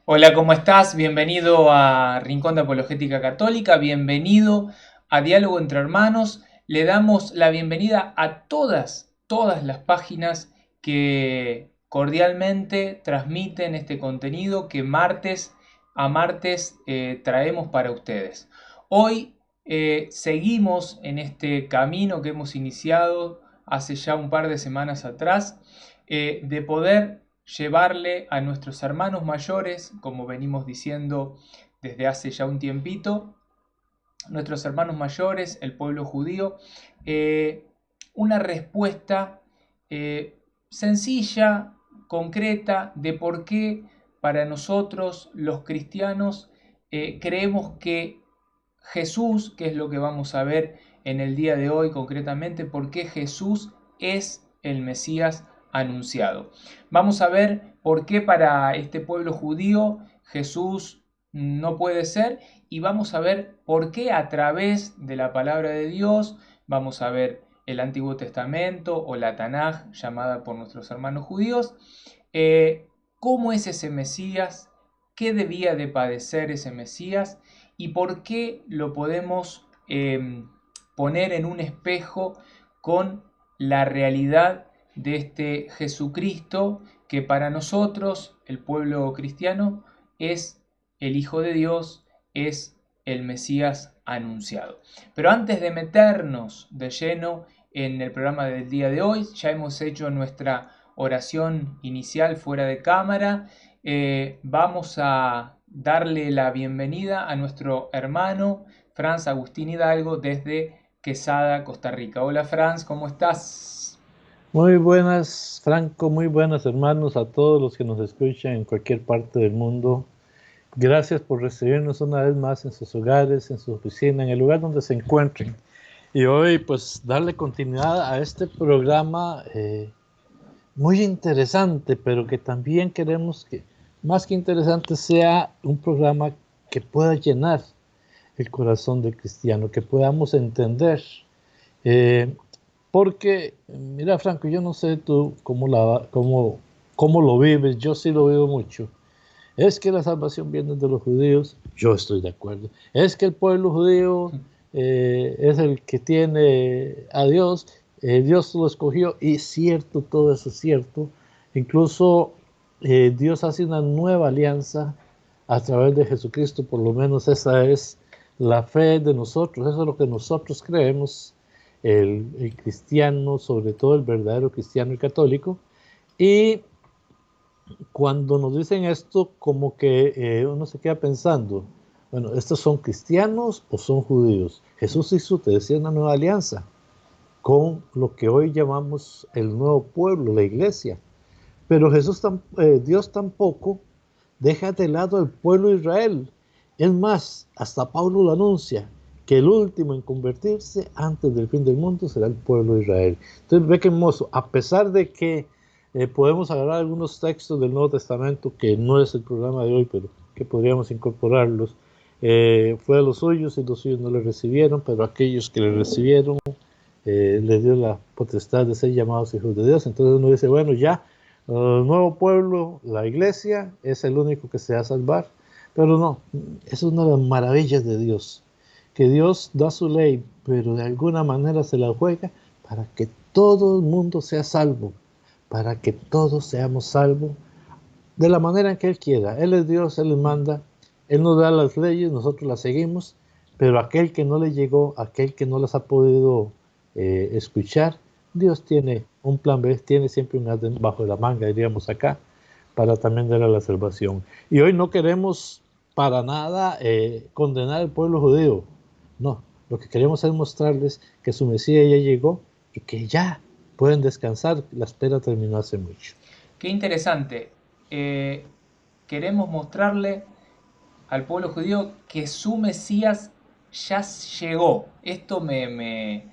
Hola, ¿cómo estás? Bienvenido a Rincón de Apologética Católica, bienvenido a Diálogo entre Hermanos. Le damos la bienvenida a todas las páginas que cordialmente transmiten este contenido que martes a martes traemos para ustedes. Hoy seguimos en este camino que hemos iniciado hace ya un par de semanas atrás, de poder llevarle a nuestros hermanos mayores, como venimos diciendo desde hace ya un tiempito, nuestros hermanos mayores, el pueblo judío, eh, una respuesta sencilla, concreta, de por qué para nosotros los cristianos creemos que Jesús, que es lo que vamos a ver en el día de hoy concretamente, por qué Jesús es el Mesías anunciado. Vamos a ver por qué para este pueblo judío Jesús no puede ser, y vamos a ver por qué a través de la palabra de Dios, vamos a ver el Antiguo Testamento o la Tanaj, llamada por nuestros hermanos judíos, cómo es ese Mesías, qué debía de padecer ese Mesías y por qué lo podemos poner en un espejo con la realidad de este Jesucristo que para nosotros, el pueblo cristiano, es el Hijo de Dios, es el Mesías anunciado. Pero antes de meternos de lleno en el programa del día de hoy, ya hemos hecho nuestra oración inicial fuera de cámara. Vamos a darle la bienvenida a nuestro hermano Franz Agustín Hidalgo desde Quesada, Costa Rica. Hola Franz, ¿cómo estás? Muy buenas, Franco, muy buenas hermanos a todos los que nos escuchan en cualquier parte del mundo. Gracias por recibirnos una vez más en sus hogares, en su oficina, en el lugar donde se encuentren. Y hoy pues darle continuidad a este programa muy interesante, pero que también queremos que más que interesante sea un programa que pueda llenar el corazón del cristiano, que podamos entender. Eh, Porque, mira, Franco, yo no sé tú cómo lo vives, yo sí lo vivo mucho. Es que la salvación viene de los judíos, yo estoy de acuerdo. Es que el pueblo judío es el que tiene a Dios, Dios lo escogió, y es cierto, todo eso es cierto. Incluso Dios hace una nueva alianza a través de Jesucristo, por lo menos esa es la fe de nosotros, eso es lo que nosotros creemos, el cristiano, sobre todo el verdadero cristiano y católico. Y cuando nos dicen esto, como que uno se queda pensando, bueno, ¿estos son cristianos o son judíos? Jesús hizo, te decía, una nueva alianza con lo que hoy llamamos el nuevo pueblo, la iglesia. Pero Dios tampoco deja de lado al pueblo de Israel. Es más, hasta Pablo lo anuncia, que el último en convertirse antes del fin del mundo será el pueblo de Israel. Entonces ve que hermoso, a pesar de que podemos agarrar algunos textos del Nuevo Testamento, que no es el programa de hoy, pero que podríamos incorporarlos, fue a los suyos y los suyos no le recibieron, pero aquellos que le recibieron les dio la potestad de ser llamados hijos de Dios. Entonces uno dice, bueno, ya, el nuevo pueblo, la iglesia, es el único que se va a salvar. Pero no, es una de las maravillas de Dios, que Dios da su ley, pero de alguna manera se la juega para que todo el mundo sea salvo, para que todos seamos salvos de la manera en que Él quiera. Él es Dios, Él les manda, Él nos da las leyes, nosotros las seguimos, pero aquel que no le llegó, aquel que no las ha podido escuchar, Dios tiene un plan B, tiene siempre un as bajo la manga, diríamos acá, para también darle la salvación. Y hoy no queremos para nada condenar al pueblo judío, no, lo que queremos es mostrarles que su Mesías ya llegó y que ya pueden descansar, la espera terminó hace mucho. Qué interesante. Eh, Queremos mostrarle al pueblo judío que su Mesías ya llegó. Esto me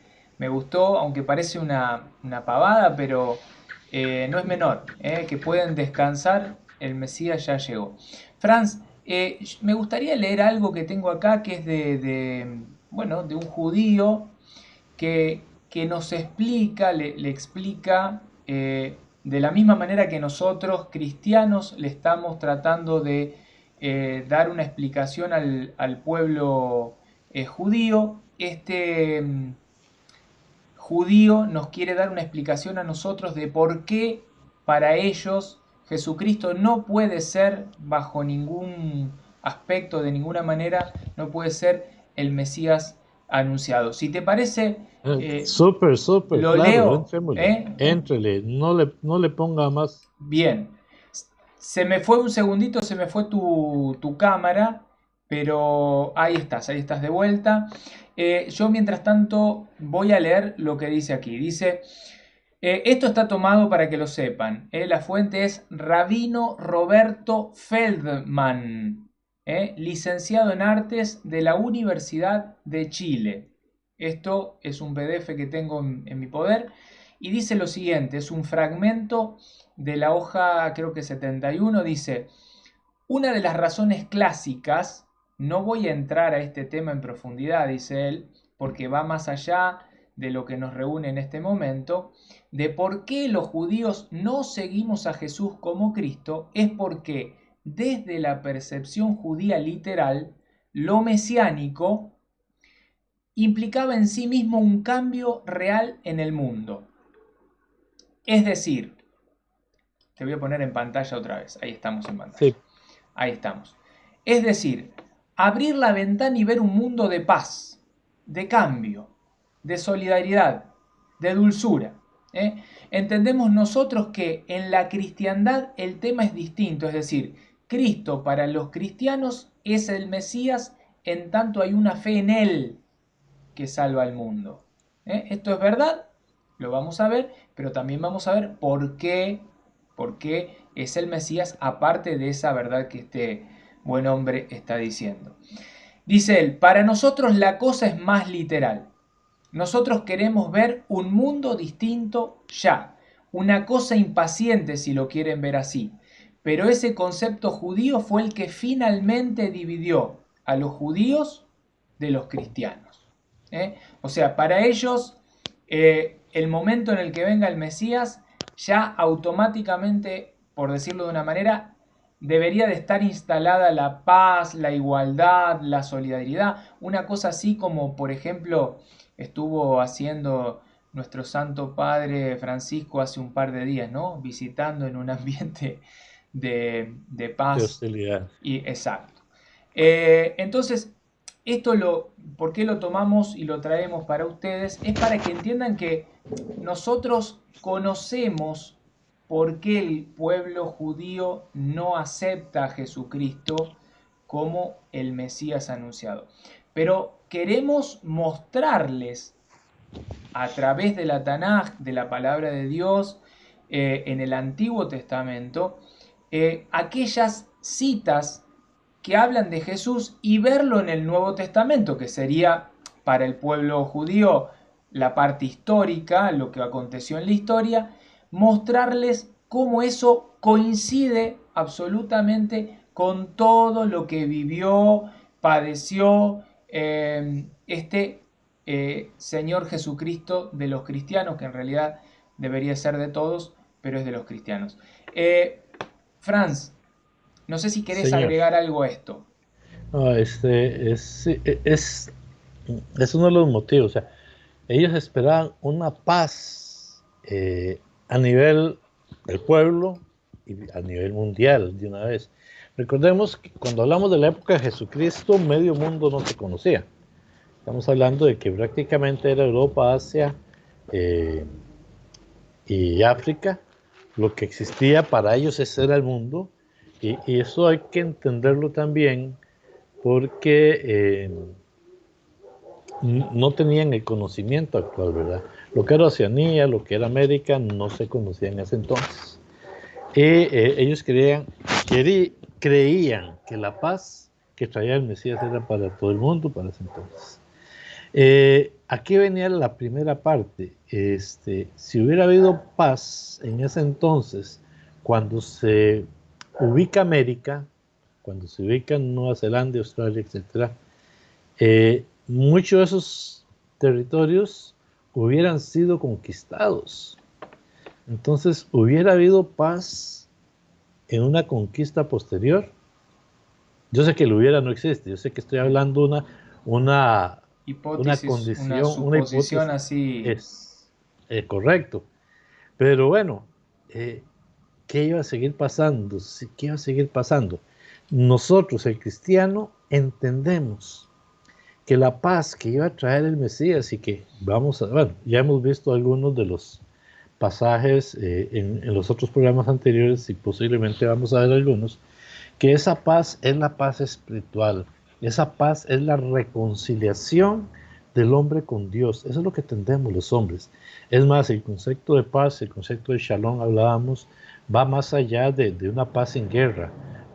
gustó, aunque parece una pavada, pero no es menor. Que pueden descansar, el Mesías ya llegó. Franz, me gustaría leer algo que tengo acá, que es bueno, de un judío que nos explica, le explica de la misma manera que nosotros, cristianos, le estamos tratando de dar una explicación al pueblo judío. Judío nos quiere dar una explicación a nosotros de por qué para ellos Jesucristo no puede ser, bajo ningún aspecto, de ninguna manera, no puede ser el Mesías anunciado. Si te parece, Súper, súper, lo claro, leo. entrémosle, éntrele, no le ponga más. Bien. Se me fue un segundito, se me fue tu cámara, pero ahí estás de vuelta. Yo mientras tanto voy a leer lo que dice aquí. Dice, esto está tomado para que lo sepan. La fuente es Rabino Roberto Feldman, licenciado en Artes de la Universidad de Chile. Esto es un PDF que tengo en mi poder y dice lo siguiente, es un fragmento de la hoja, creo que 71, dice, una de las razones clásicas, no voy a entrar a este tema en profundidad, dice él, porque va más allá de lo que nos reúne en este momento, de por qué los judíos no seguimos a Jesús como Cristo, es porque desde la percepción judía literal, lo mesiánico implicaba en sí mismo un cambio real en el mundo. Es decir, te voy a poner en pantalla otra vez, ahí estamos en pantalla. Sí. Ahí estamos. Es decir, abrir la ventana y ver un mundo de paz, de cambio, de solidaridad, de dulzura. Entendemos nosotros que en la cristiandad el tema es distinto, es decir, Cristo para los cristianos es el Mesías en tanto hay una fe en Él que salva al mundo. Esto es verdad, lo vamos a ver, pero también vamos a ver por qué es el Mesías aparte de esa verdad que este buen hombre está diciendo. Dice él, para nosotros la cosa es más literal. Nosotros queremos ver un mundo distinto ya, una cosa impaciente si lo quieren ver así. Pero ese concepto judío fue el que finalmente dividió a los judíos de los cristianos. O sea, para ellos el momento en el que venga el Mesías ya automáticamente, por decirlo de una manera, debería de estar instalada la paz, la igualdad, la solidaridad, una cosa así como, por ejemplo, estuvo haciendo nuestro Santo Padre Francisco hace un par de días, ¿no? Visitando en un ambiente de De paz. hostilidad. Y exacto. Entonces, ¿por qué lo tomamos y lo traemos para ustedes? Es para que entiendan que nosotros conocemos por qué el pueblo judío no acepta a Jesucristo como el Mesías anunciado. Pero queremos mostrarles a través de la Tanaj, de la palabra de Dios, en el Antiguo Testamento, aquellas citas que hablan de Jesús y verlo en el Nuevo Testamento, que sería para el pueblo judío la parte histórica, lo que aconteció en la historia, mostrarles cómo eso coincide absolutamente con todo lo que vivió, padeció Señor Jesucristo de los cristianos, que en realidad debería ser de todos, pero es de los cristianos. Franz, no sé si querés Señor. agregar algo a esto. No, es uno de los motivos. O sea, ellos esperaban una paz a nivel del pueblo y a nivel mundial de una vez. Recordemos que cuando hablamos de la época de Jesucristo, medio mundo no se conocía. Estamos hablando de que prácticamente era Europa, Asia y África. Lo que existía para ellos ese era el mundo. Y eso hay que entenderlo también porque no tenían el conocimiento actual, ¿verdad? Lo que era Oceanía, lo que era América, no se conocía en ese entonces. Y ellos creían que la paz que traía el Mesías era para todo el mundo para ese entonces. Aquí venía la primera parte. Si hubiera habido paz en ese entonces, cuando se ubica América, cuando se ubica Nueva Zelanda, Australia, etc., muchos de esos territorios hubieran sido conquistados. Entonces, hubiera habido paz en una conquista posterior. Yo sé que el hubiera no existe, yo sé que estoy hablando una, una Hipótesis, una condición, una suposición hipótesis, así. es correcto. Pero bueno, ¿qué iba a seguir pasando? ¿Qué iba a seguir pasando? Nosotros, el cristiano, entendemos que la paz que iba a traer el Mesías y que vamos a, bueno, ya hemos visto algunos de los pasajes en los otros programas anteriores y posiblemente vamos a ver algunos, que esa paz es la paz espiritual, esa paz es la reconciliación del hombre con Dios, eso es lo que entendemos los hombres. Es más, el concepto de paz, el concepto de shalom, hablábamos, va más allá de una paz sin guerra,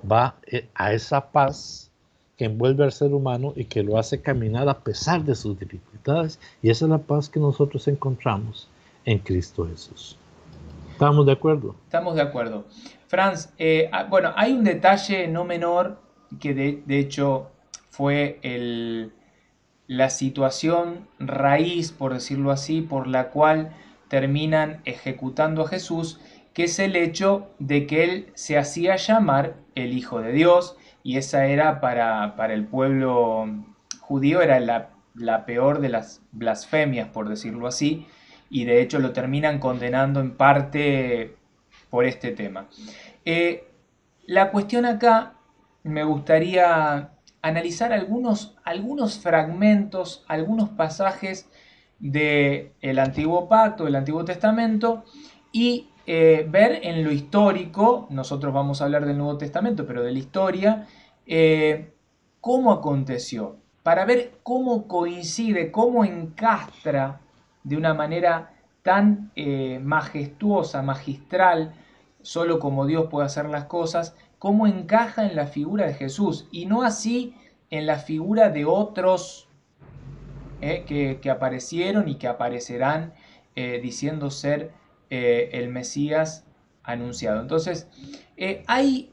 va a esa paz que envuelve al ser humano y que lo hace caminar a pesar de sus dificultades, y esa es la paz que nosotros encontramos en Cristo Jesús. ¿Estamos de acuerdo? Estamos de acuerdo. Franz, bueno, hay un detalle no menor que de hecho fue la situación raíz, por decirlo así, por la cual terminan ejecutando a Jesús, que es el hecho de que él se hacía llamar el Hijo de Dios, y esa era para el pueblo judío, era la peor de las blasfemias, por decirlo así, y de hecho lo terminan condenando en parte por este tema. La cuestión acá, me gustaría analizar algunos fragmentos, algunos pasajes del Antiguo Pacto, del Antiguo Testamento, y ver en lo histórico, nosotros vamos a hablar del Nuevo Testamento, pero de la historia, cómo aconteció, para ver cómo coincide, cómo encastra de una manera tan majestuosa, magistral, solo como Dios puede hacer las cosas, cómo encaja en la figura de Jesús y no así en la figura de otros que aparecieron y que aparecerán diciendo ser el Mesías anunciado. Entonces, hay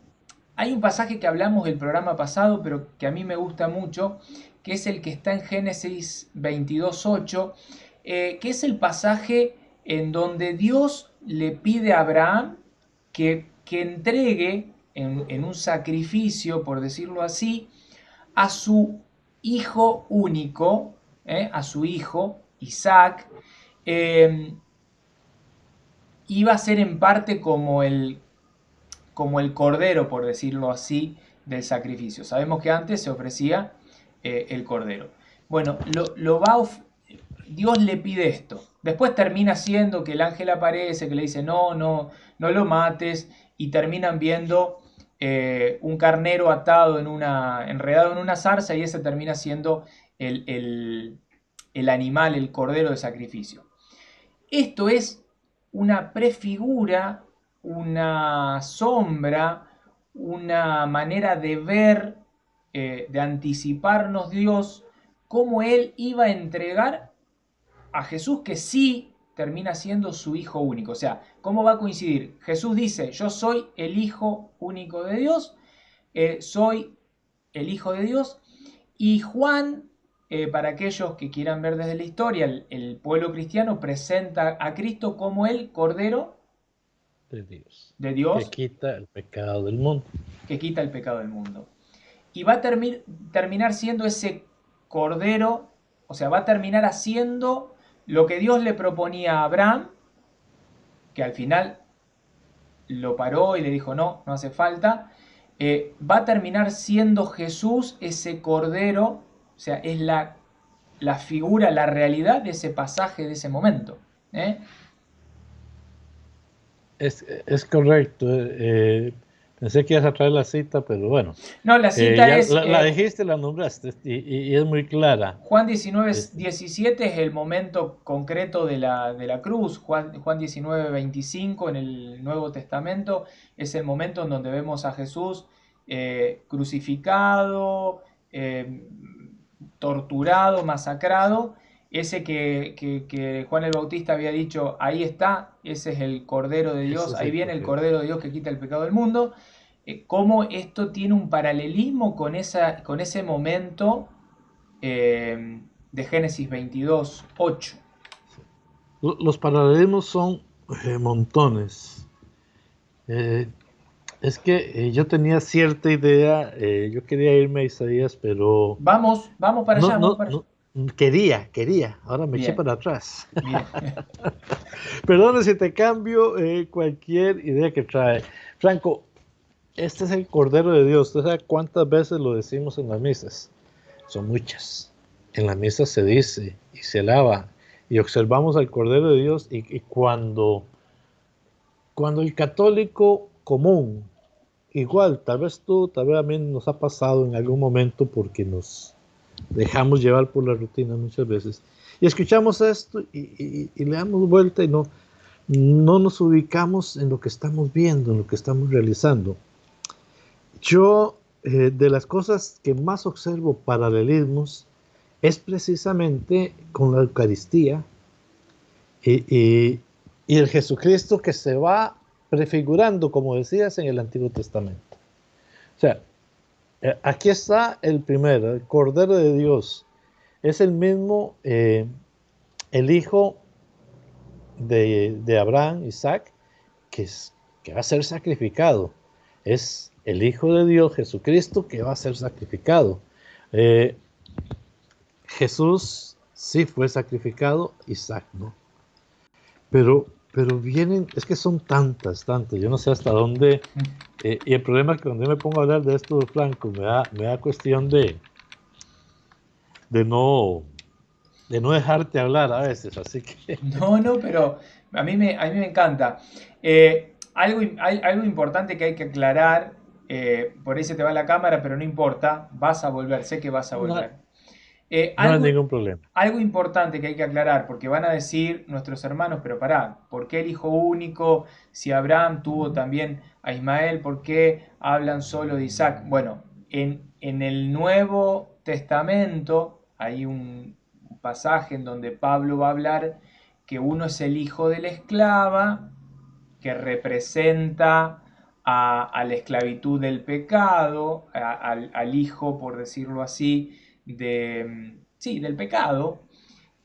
un pasaje que hablamos del programa pasado, pero que a mí me gusta mucho, que es el que está en Génesis 22:8, que es el pasaje en donde Dios le pide a Abraham que entregue en un sacrificio, por decirlo así, a su hijo único, a su hijo Isaac, eh, iba a ser en parte como el cordero, por decirlo así, del sacrificio. Sabemos que antes se ofrecía el cordero. Bueno, Dios le pide esto. Después termina siendo que el ángel aparece, que le dice, no, no, no lo mates, y terminan viendo un carnero atado enredado en una zarza, y ese termina siendo el animal, el cordero de sacrificio. Esto es una prefigura, una sombra, una manera de ver, de anticiparnos Dios, cómo Él iba a entregar a Jesús, que sí termina siendo su Hijo único. O sea, ¿cómo va a coincidir? Jesús dice, yo soy el Hijo único de Dios, soy el Hijo de Dios, y Juan, para aquellos que quieran ver desde la historia, el pueblo cristiano presenta a Cristo como el Cordero De Dios, de que Dios quita el pecado del mundo. que quita el pecado del mundo. Y va a terminar siendo ese Cordero, o sea, va a terminar haciendo lo que Dios le proponía a Abraham, que al final lo paró y le dijo, no, no hace falta. Va a terminar siendo Jesús ese Cordero, o sea, es la figura, la realidad de ese pasaje, de ese momento. ¿eh? Es correcto. Pensé que ibas a traer la cita, pero bueno, No, la cita ya es la dijiste, la nombraste y es muy clara. Juan 19, Es, 17 es el momento concreto de la cruz. Juan 19, 25 en el Nuevo Testamento es el momento en donde vemos a Jesús crucificado, eh, torturado, masacrado. Ese que Juan el Bautista había dicho, ahí está, ese es el Cordero de ese Dios, es ahí el viene el correcto. Cordero de Dios que quita el pecado del mundo. Cómo esto tiene un paralelismo con ese momento de Génesis 22:8. Los paralelismos son montones. Eh, Es que yo tenía cierta idea, yo quería irme a Isaías, pero Vamos para no, allá, vamos no, para allá. no, quería, ahora me eché Bien, para atrás. bien. Perdón si te cambio cualquier idea que trae. Franco, este es el Cordero de Dios. ¿Usted sabe cuántas veces lo decimos en las misas? Son muchas. En la misa se dice y se alaba y observamos al Cordero de Dios y cuando el católico común, igual, tal vez tú, tal vez a mí nos ha pasado en algún momento porque nos dejamos llevar por la rutina muchas veces. Y escuchamos esto y le damos vuelta y no nos ubicamos en lo que estamos viendo, en lo que estamos realizando. Yo, de las cosas que más observo paralelismos, es precisamente con la Eucaristía y, y, y el Jesucristo que se va prefigurando, como decías, en el Antiguo Testamento. O sea, aquí está el primero, el Cordero de Dios. Es el mismo, el hijo de Abraham, Isaac, que va a ser sacrificado. Es el Hijo de Dios, Jesucristo, que va a ser sacrificado. Eh, Jesús sí fue sacrificado, Isaac no. Pero vienen, es que son tantas, yo no sé hasta dónde. Y el problema es que cuando yo me pongo a hablar de esto de Franco, me da cuestión de no, de no dejarte hablar a veces, así que. No, no, pero a mí me encanta. Hay algo importante que hay que aclarar, por ahí se te va la cámara, pero no importa, vas a volver, sé que vas a No, volver. no hay Algo, ningún problema. algo importante que hay que aclarar, porque van a decir nuestros hermanos, pero pará, ¿por qué el hijo único? Si Abraham tuvo también a Ismael, ¿por qué hablan solo de Isaac? Bueno, en el Nuevo Testamento hay un pasaje en donde Pablo va a hablar que uno es el hijo de la esclava, que representa a la esclavitud del pecado, al hijo, por decirlo así, sí, del pecado,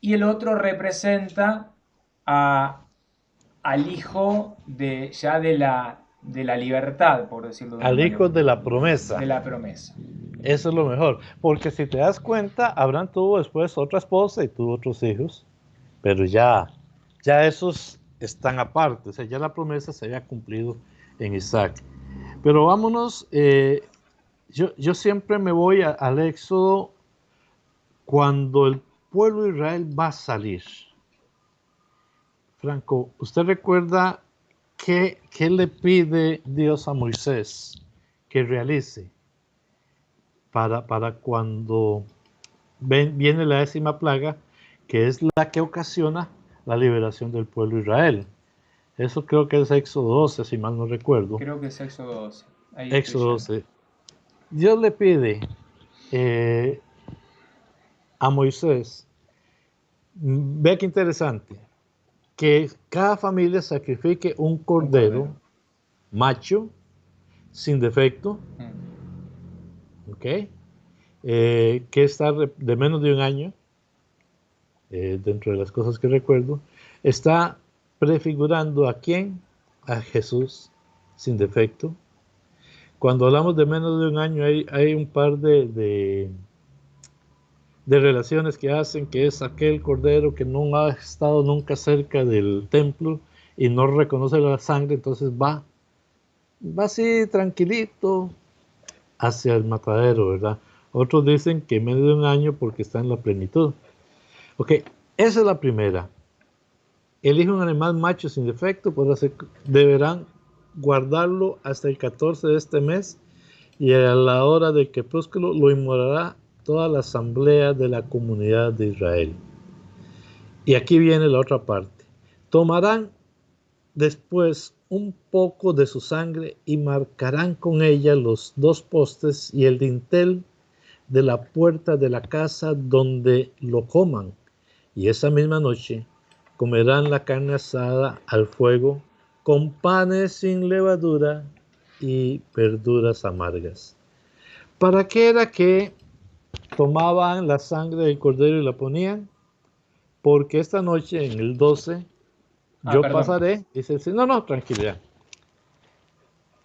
y el otro representa a, al hijo ya de la libertad, por decirlo de una Al hijo manera, de la de promesa. la promesa. Eso es lo mejor. Porque si te das cuenta, Abraham tuvo después otra esposa y tuvo otros hijos, pero ya esos están aparte. O sea, ya la promesa se había cumplido en Isaac. Pero vámonos, yo siempre me voy al Éxodo cuando el pueblo de Israel va a salir. Franco, ¿usted recuerda qué le pide Dios a Moisés que realice para cuando viene la 10ª plaga, que es la que ocasiona la liberación del pueblo de Israel? Eso creo que es Éxodo 12, si mal no recuerdo. Creo que es Éxodo 12. Ahí estoy Éxodo yendo. 12. Dios le pide eh, a Moisés, vea qué interesante, que cada familia sacrifique un Un cordero. cordero macho, sin defecto, ¿ok? Que está de menos de un año, dentro de las cosas que recuerdo, está prefigurando a quién, a Jesús, sin defecto. Cuando hablamos de menos de un año, hay un par de relaciones que hacen, que es aquel cordero que no ha estado nunca cerca del templo y no reconoce la sangre, entonces va así tranquilito hacia el matadero, ¿verdad? Otros dicen que menos de un año porque está en la plenitud. Ok, esa es la primera. Elige un animal macho sin defecto, deberán guardarlo hasta el 14 de este mes y a la hora del crepúsculo lo inmolará toda la asamblea de la comunidad de Israel. Y aquí viene la otra parte. Tomarán después un poco de su sangre y marcarán con ella los 2 postes y el dintel de la puerta de la casa donde lo coman. Y esa misma noche comerán la carne asada al fuego con panes sin levadura y verduras amargas. ¿Para qué era que tomaban la sangre del cordero y la ponían? Porque esta noche, en el 12, Ah, yo perdón. pasaré, dice el Señor. No, tranquilidad.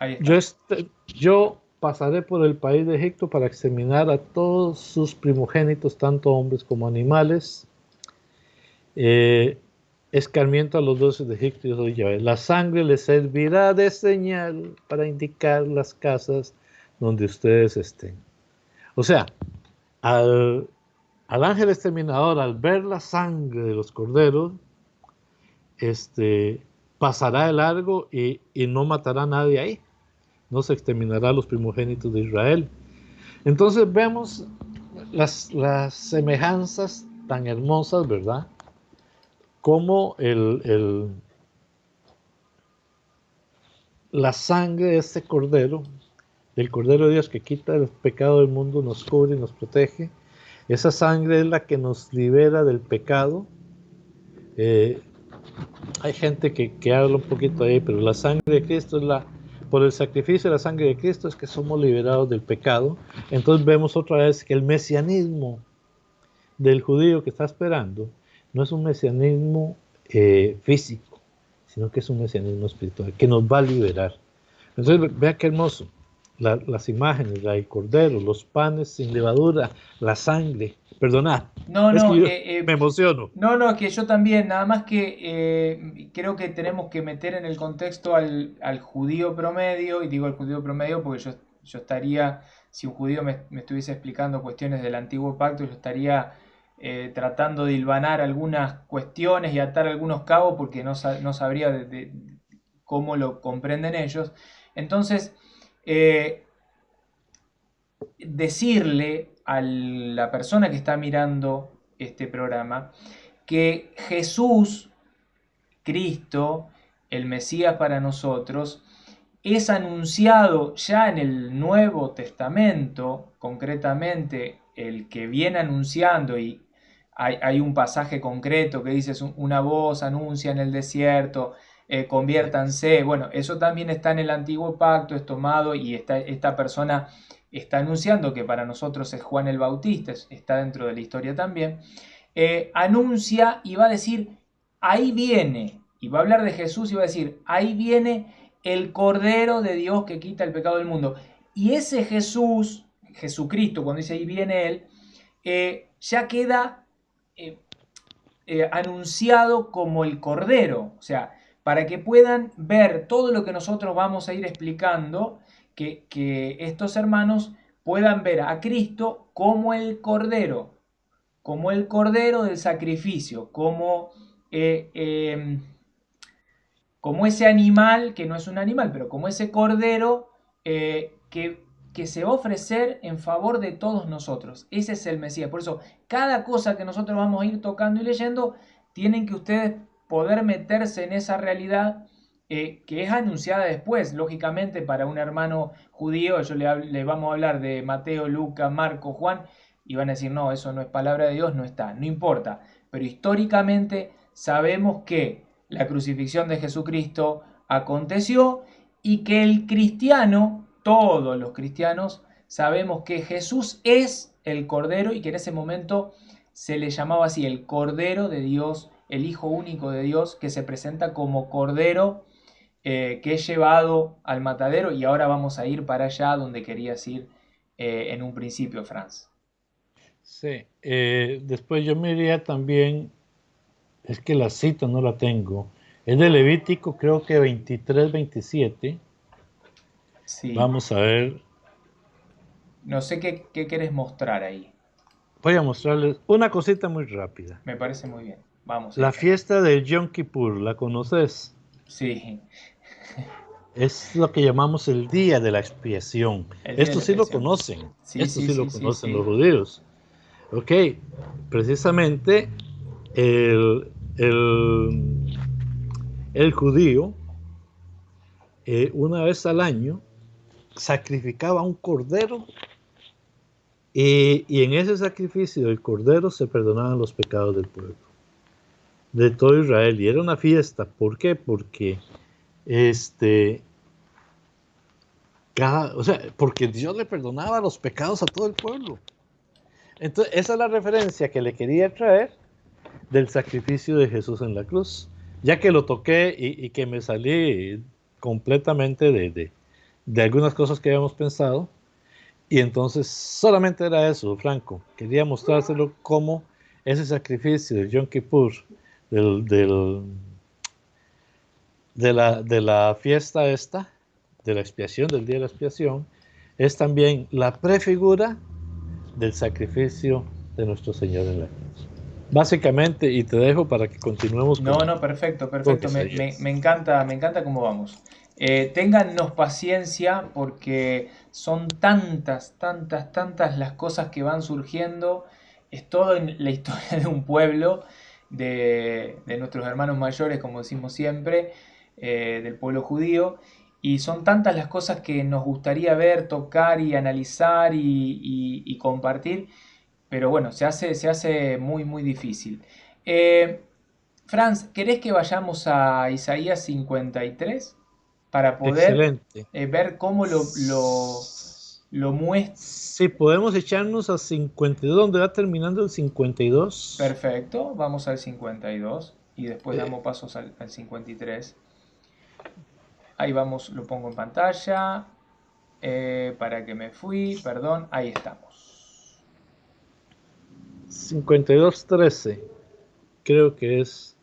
Ahí está. Yo pasaré por el país de Egipto para exterminar a todos sus primogénitos, tanto hombres como animales. Escarmiento a los dioses de Egipto, yo soy Yahvé. La sangre les servirá de señal para indicar las casas donde ustedes estén. O sea, al ángel exterminador, al ver la sangre de los corderos, pasará de largo y no matará a nadie ahí. No se exterminará a los primogénitos de Israel. Entonces vemos las semejanzas tan hermosas, ¿verdad? Como la sangre de este cordero, del cordero de Dios que quita el pecado del mundo, nos cubre y nos protege. Esa sangre es la que nos libera del pecado. Hay gente que habla un poquito ahí, pero la sangre de Cristo es por el sacrificio de la sangre de Cristo es que somos liberados del pecado. Entonces vemos otra vez que el mesianismo del judío que está esperando no es un mesianismo físico, sino que es un mesianismo espiritual que nos va a liberar. Entonces vea qué hermoso. Las imágenes, el cordero, los panes sin levadura, la sangre. Perdonad, No, es no, que yo me emociono. no, no, que yo también, nada más que creo que tenemos que meter en el contexto al judío promedio, y digo el judío promedio porque yo estaría, si un judío me estuviese explicando cuestiones del antiguo pacto, yo estaría tratando de hilvanar algunas cuestiones y atar algunos cabos porque no sabría cómo lo comprenden ellos. Entonces, eh, decirle a la persona que está mirando este programa que Jesús, Cristo, el Mesías para nosotros, es anunciado ya en el Nuevo Testamento, concretamente el que viene anunciando, y hay un pasaje concreto que dice: una voz anuncia en el desierto, conviértanse. Bueno, eso también está en el Antiguo Pacto, es tomado, y esta persona está anunciando, que para nosotros es Juan el Bautista, está dentro de la historia también. Anuncia y va a decir: ahí viene, y va a hablar de Jesús y va a decir: ahí viene el Cordero de Dios que quita el pecado del mundo. Y ese Jesús, Jesucristo, cuando dice ahí viene Él, ya queda eh, anunciado como el Cordero. O sea, para que puedan ver todo lo que nosotros vamos a ir explicando, que estos hermanos puedan ver a Cristo como el Cordero del sacrificio, como ese animal, que no es un animal, pero como ese Cordero que se va a ofrecer en favor de todos nosotros. Ese es el Mesías. Por eso, cada cosa que nosotros vamos a ir tocando y leyendo, tienen que ustedes poder meterse en esa realidad que es anunciada después. Lógicamente, para un hermano judío, le vamos a hablar de Mateo, Lucas, Marcos, Juan, y van a decir: no, eso no es palabra de Dios, no está. No importa. Pero históricamente sabemos que la crucifixión de Jesucristo aconteció, y que el cristiano, todos los cristianos, sabemos que Jesús es el Cordero, y que en ese momento se le llamaba así, el Cordero de Dios, el Hijo único de Dios, que se presenta como Cordero que es llevado al matadero. Y ahora vamos a ir para allá donde querías ir en un principio, Franz. Sí, después yo me iría también, es que la cita no la tengo, es de Levítico, creo que 23-27. Sí, Vamos a ver, no sé qué querés mostrar ahí. voy a mostrarles una cosita muy rápida. Me parece muy bien. Vamos a ir La para allá. fiesta del Yom Kippur, ¿la conoces? Sí, Es lo que llamamos el día de la expiación. el día de Esto la sí lo expiación. conocen, Sí, esto sí, sí lo sí, sí, conocen los sí. judíos. Ok, precisamente el, el, el judío una vez al año sacrificaba un cordero y en ese sacrificio del cordero se perdonaban los pecados del pueblo, de todo Israel. Y era una fiesta. ¿Por qué? Porque o sea, porque Dios le perdonaba los pecados a todo el pueblo. Entonces, esa es la referencia que le quería traer del sacrificio de Jesús en la cruz, ya que lo toqué y que me salí completamente de algunas cosas que habíamos pensado, y entonces solamente era eso, Franco. Quería mostrárselo como ese sacrificio del Yom Kippur, del, del, de la fiesta esta, de la expiación, del día de la expiación, es también la prefigura del sacrificio de nuestro Señor en la cruz. Básicamente, y te dejo para que continuemos No, no, perfecto, con perfecto. Isaías. Me encanta cómo vamos. Téngannos paciencia porque son tantas, tantas, tantas las cosas que van surgiendo. Es todo en la historia de un pueblo, de nuestros hermanos mayores, como decimos siempre, del pueblo judío. Y son tantas las cosas que nos gustaría ver, tocar y analizar y compartir. Pero bueno, se hace muy, muy difícil. Eh, Franz, ¿querés que vayamos a Isaías 53 para poder Excelente. ver cómo lo muestra? Si podemos echarnos a 52, donde va terminando el 52. Perfecto, vamos al 52 y después Eh, damos pasos al 53. Ahí vamos, lo pongo en pantalla. Para que me fui, perdón, ahí estamos. 52:13, creo que es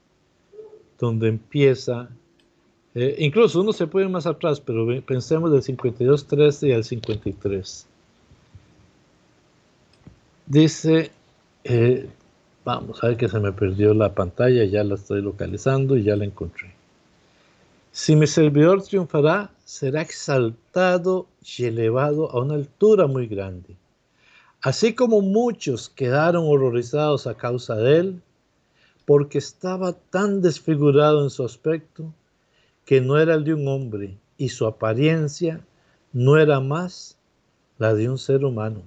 donde empieza. Incluso uno se puede ir más atrás, pero pensemos del 52:13 al 53. Dice, eh, vamos a ver que se me perdió la pantalla, ya la estoy localizando y ya la encontré. Si mi servidor triunfará, será exaltado y elevado a una altura muy grande. Así como muchos quedaron horrorizados a causa de él, porque estaba tan desfigurado en su aspecto que no era el de un hombre y su apariencia no era más la de un ser humano.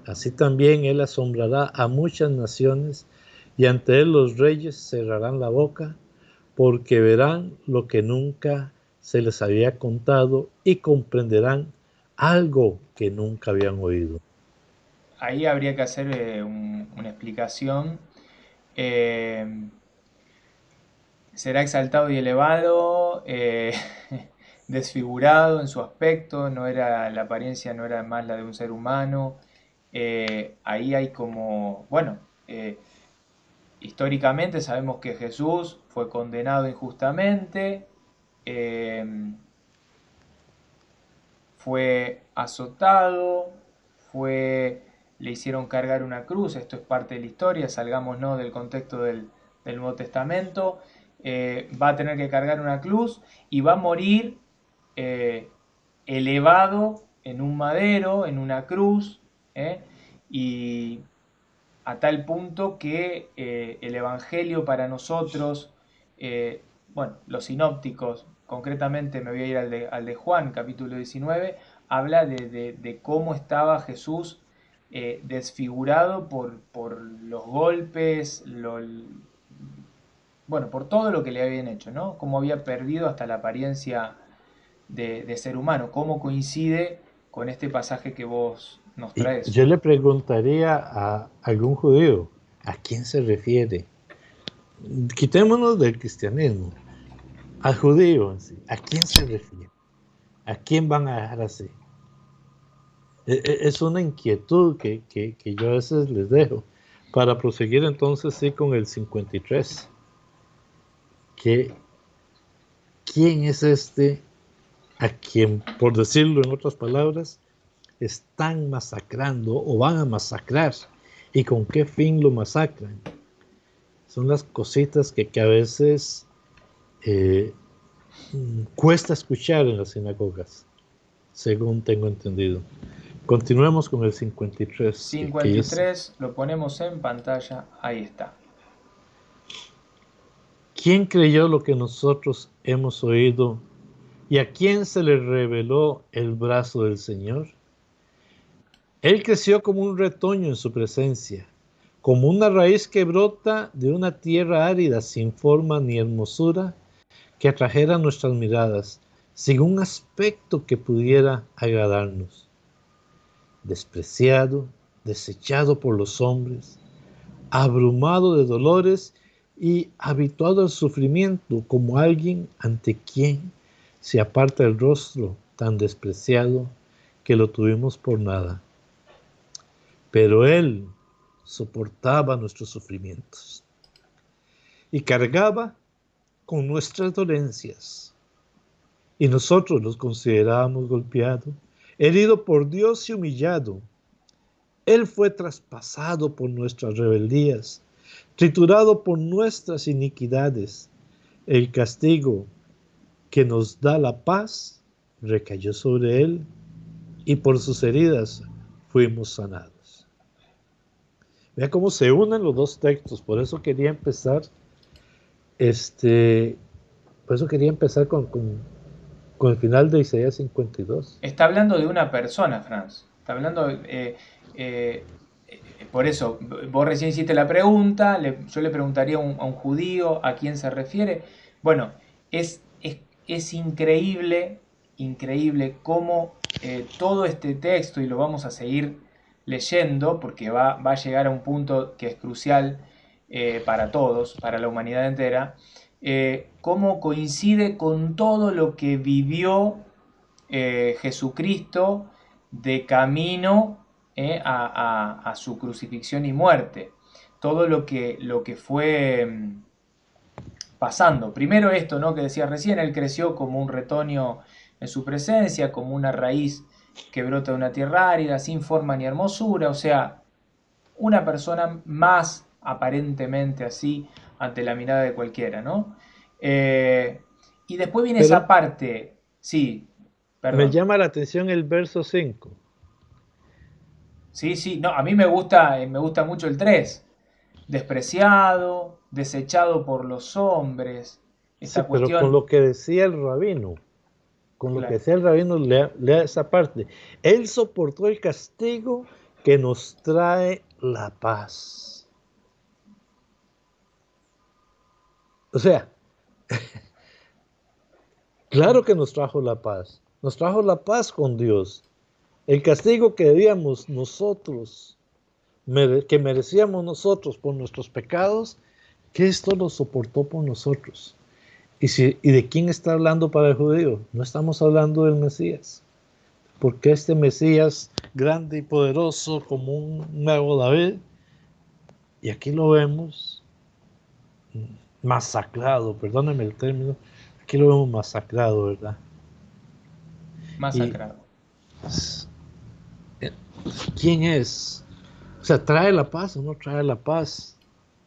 Así también él asombrará a muchas naciones y ante él los reyes cerrarán la boca porque verán lo que nunca se les había contado y comprenderán algo que nunca habían oído. Ahí habría que hacer una explicación. Eh, Será exaltado y elevado, desfigurado en su aspecto, no era, la apariencia no era más la de un ser humano. Ahí hay como, bueno, históricamente sabemos que Jesús fue condenado injustamente, eh, fue azotado, le hicieron cargar una cruz, esto es parte de la historia, salgamos no del contexto del Nuevo Testamento, va a tener que cargar una cruz y va a morir eh, elevado en un madero, en una cruz, y a tal punto que el Evangelio para nosotros, bueno, los sinópticos, concretamente me voy a ir al de Juan, capítulo 19, habla de cómo estaba Jesús desfigurado por los golpes, bueno, por todo lo que le habían hecho, ¿no? Cómo había perdido hasta la apariencia de ser humano, cómo coincide con este pasaje que vos nos Y traes. yo le preguntaría a algún judío, ¿a quién se refiere? Quitémonos del cristianismo, al judío en sí, ¿a quién se refiere? ¿A quién van a dejar así? Es una inquietud que yo a veces les dejo. Para proseguir entonces sí con el 53. Que, ¿quién es este a quien, por decirlo en otras palabras, están masacrando o van a masacrar? ¿Y con qué fin lo masacran? Son las cositas que a veces eh, cuesta escuchar en las sinagogas, según tengo entendido. Continuemos con el 53, que es: 53, lo ponemos en pantalla, ahí está. ¿quién creyó lo que nosotros hemos oído y a quién se le reveló el brazo del Señor? Él creció como un retoño en su presencia, como una raíz que brota de una tierra árida sin forma ni hermosura que atrajera nuestras miradas, sin un aspecto que pudiera agradarnos. Despreciado, desechado por los hombres, abrumado de dolores y habituado al sufrimiento como alguien ante quien se aparta el rostro tan despreciado, que lo tuvimos por nada. Pero Él soportaba nuestros sufrimientos y cargaba con nuestras dolencias. Y nosotros los considerábamos golpeado, herido por Dios y humillado. Él fue traspasado por nuestras rebeldías, triturado por nuestras iniquidades. El castigo que nos da la paz recayó sobre Él, y por sus heridas fuimos sanados. Vea cómo se unen los dos textos. Por eso quería empezar, con el final de Isaías 52. Está hablando de una persona, Franz. Está hablando, eh, por eso, vos recién hiciste la pregunta, yo le preguntaría a un judío a quién se refiere. Bueno, es increíble, increíble cómo todo este texto, y lo vamos a seguir leyendo, porque va a llegar a un punto que es crucial para todos, para la humanidad entera, cómo coincide con todo lo que vivió Jesucristo de camino a su crucifixión y muerte. Todo lo que fue pasando. Primero esto, ¿no? Que decía recién, él creció como un retoño en su presencia, como una raíz que brota de una tierra árida, sin forma ni hermosura, o sea, una persona más aparentemente así ante la mirada de cualquiera, ¿no? Y después viene esa Pero parte, sí, me perdón. llama la atención el verso 5. Sí, sí, no, a mí me gusta mucho el 3. Despreciado, desechado por los hombres, Sí, esta pero con cuestión, lo que decía el rabino, claro, lea esa parte. Él soportó el castigo que nos trae la paz. O sea, claro que nos trajo la paz. Nos trajo la paz con Dios. El castigo que debíamos nosotros, que merecíamos nosotros por nuestros pecados, Cristo lo soportó por nosotros. ¿Y de quién está hablando para el judío? No estamos hablando del Mesías. Porque este Mesías grande y poderoso como un nuevo David, y aquí lo vemos masacrado, perdónenme el término, aquí lo vemos masacrado, ¿verdad? Y masacrado. eh, ¿quién es? O sea, ¿trae la paz o no trae la paz?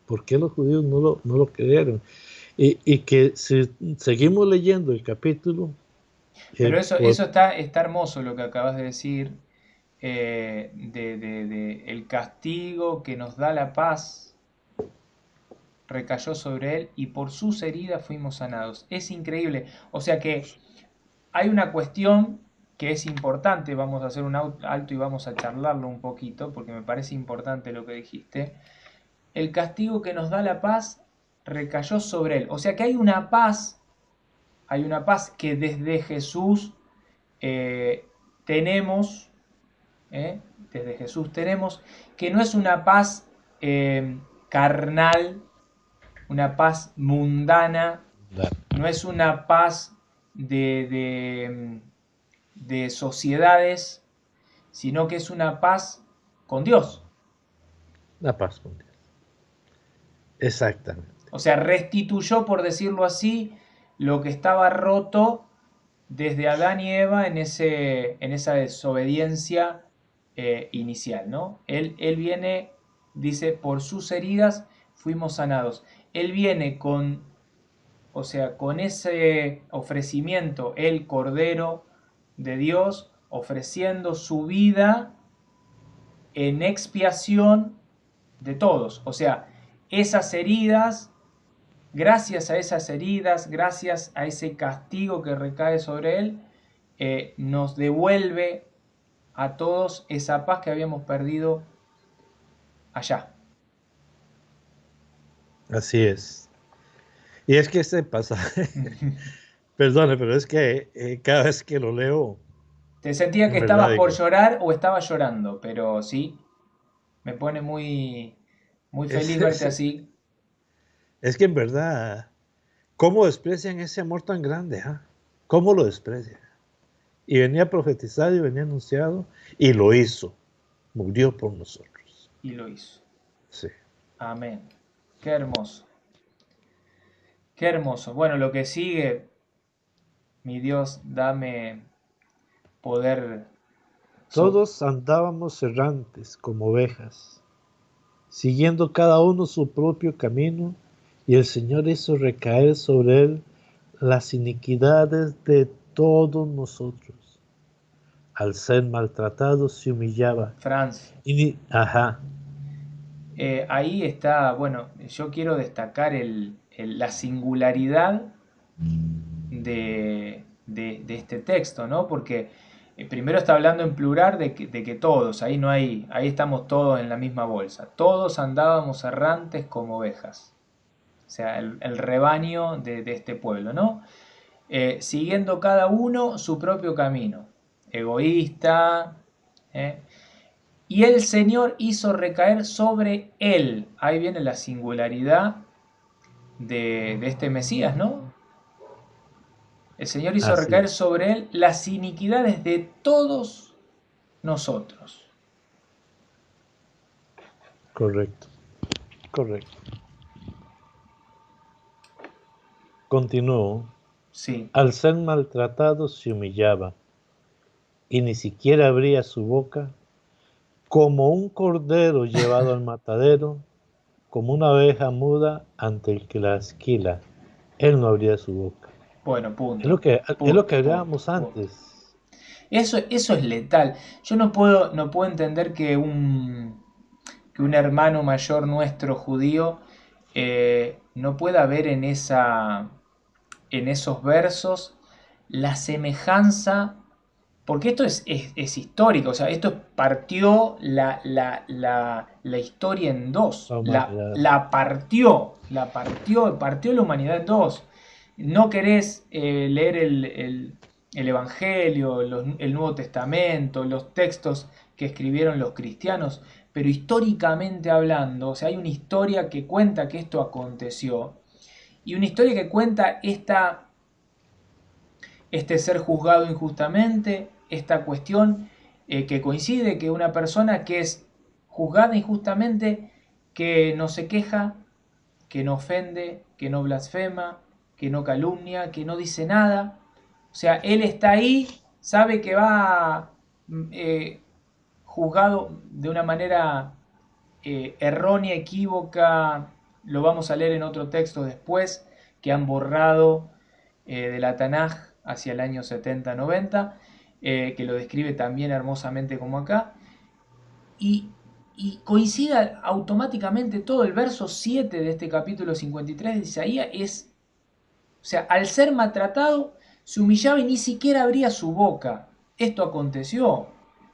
¿Por qué los judíos no lo creyeron? Y que si seguimos leyendo el capítulo, Pero por, eso está, está hermoso lo que acabas de decir, el castigo que nos da la paz recayó sobre él y por sus heridas fuimos sanados. Es increíble. O sea que hay una cuestión que es importante, vamos a hacer un alto y vamos a charlarlo un poquito, porque me parece importante lo que dijiste. El castigo que nos da la paz recayó sobre él. O sea que hay una paz que desde Jesús eh, tenemos, ¿eh? Desde Jesús tenemos, que no es una paz carnal, una paz mundana, no es una paz de sociedades, sino que es una paz con Dios. la paz con Dios. Exactamente. O sea, restituyó, por decirlo así, lo que estaba roto desde Adán y Eva en esa desobediencia inicial, ¿no? Él viene, dice, por sus heridas fuimos sanados. Él viene con, o sea, con ese ofrecimiento, el Cordero de Dios, ofreciendo su vida en expiación de todos. O sea, esas heridas, gracias a esas heridas, gracias a ese castigo que recae sobre él, nos devuelve a todos esa paz que habíamos perdido allá. Así es. Y es que este pasaje, perdone, pero es que cada vez que lo leo, Te sentía que en verdad estabas por digo, llorar o estabas llorando, pero sí, me pone muy, muy es, feliz verte es, así. es que en verdad, ¿cómo desprecian ese amor tan grande? ¿Ah? ¿Cómo lo desprecian? y venía profetizado y venía anunciado, y lo hizo. Murió por nosotros. Y lo hizo. Sí. Amén. Qué hermoso. Qué hermoso. Bueno, lo que sigue, mi Dios, dame poder. Todos andábamos errantes como ovejas, siguiendo cada uno su propio camino, y el Señor hizo recaer sobre él las iniquidades de todos nosotros. Al ser maltratado se humillaba. Franz, Ajá. ahí está, bueno, yo quiero destacar la singularidad de este texto, ¿no? Porque primero está hablando en plural de que todos, ahí no hay, ahí estamos todos en la misma bolsa. Todos andábamos errantes como ovejas. O sea, el rebaño de este pueblo, ¿no? Siguiendo cada uno su propio camino. Egoísta. Y el Señor hizo recaer sobre él. Ahí viene la singularidad de este Mesías, ¿no? El Señor hizo Así recaer es. sobre él las iniquidades de todos nosotros. Correcto. Correcto. Continuó. Sí. Al ser maltratado se humillaba, y ni siquiera abría su boca, como un cordero llevado al matadero, como una oveja muda ante el que la esquila. Él no abría su boca. Bueno, Es lo punto. que, es lo Punto, que punto, hablábamos punto. antes. Eso es letal. Yo no puedo entender que un hermano mayor nuestro judío no pueda ver en esos versos la semejanza, porque esto es histórico, o sea, esto partió la historia en dos, La la, humanidad. la partió, partió la humanidad en dos. No querés leer el Evangelio, el Nuevo Testamento, los textos que escribieron los cristianos, pero históricamente hablando, o sea, hay una historia que cuenta que esto aconteció y una historia que cuenta este ser juzgado injustamente, esta cuestión que coincide que una persona que es juzgada injustamente, que no se queja, que no ofende, que no blasfema, que no calumnia, que no dice nada. O sea, él está ahí, sabe que va juzgado de una manera errónea, equívoca, lo vamos a leer en otro texto después, que han borrado de la Tanaj hacia el año 70-90, que lo describe también hermosamente como acá, y coincida automáticamente todo el verso 7 de este capítulo 53 de Isaías, o sea, al ser maltratado, se humillaba y ni siquiera abría su boca. Esto aconteció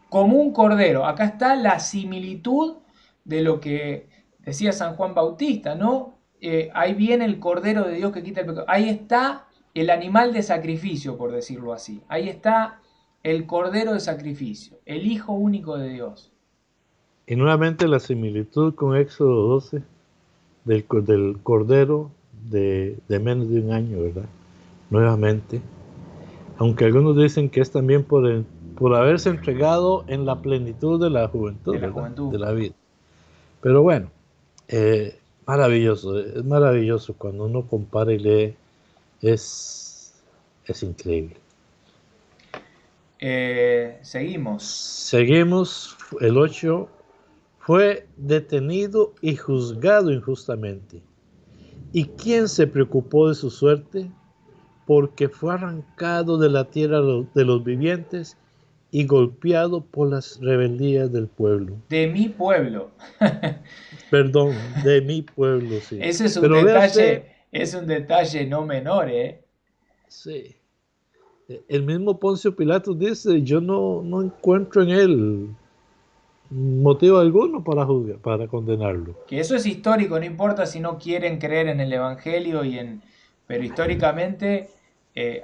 como un cordero. Acá está la similitud de lo que decía San Juan Bautista, ¿no? Ahí viene el cordero de Dios que quita el pecado. Ahí está el animal de sacrificio, por decirlo así. Ahí está el cordero de sacrificio, el Hijo único de Dios. Y nuevamente la similitud con Éxodo 12 del cordero de menos de un año, ¿verdad? Nuevamente. Aunque algunos dicen que es también por haberse entregado en la plenitud de la juventud, De la ¿verdad? juventud. De la vida. Pero bueno, maravilloso, es maravilloso cuando uno compara y lee, es increíble. Seguimos. Seguimos, el 8, fue detenido y juzgado injustamente. ¿Y quién se preocupó de su suerte? Porque fue arrancado de la tierra de los vivientes y golpeado por las rebeldías del pueblo. De mi pueblo. Perdón, de mi pueblo, sí. Ese Pero véase, es un detalle no menor, ¿eh? sí, el mismo Poncio Pilatos dice, yo no encuentro en él motivo alguno para juzgar, para condenarlo. Que eso es histórico, no importa si no quieren creer en el Evangelio pero históricamente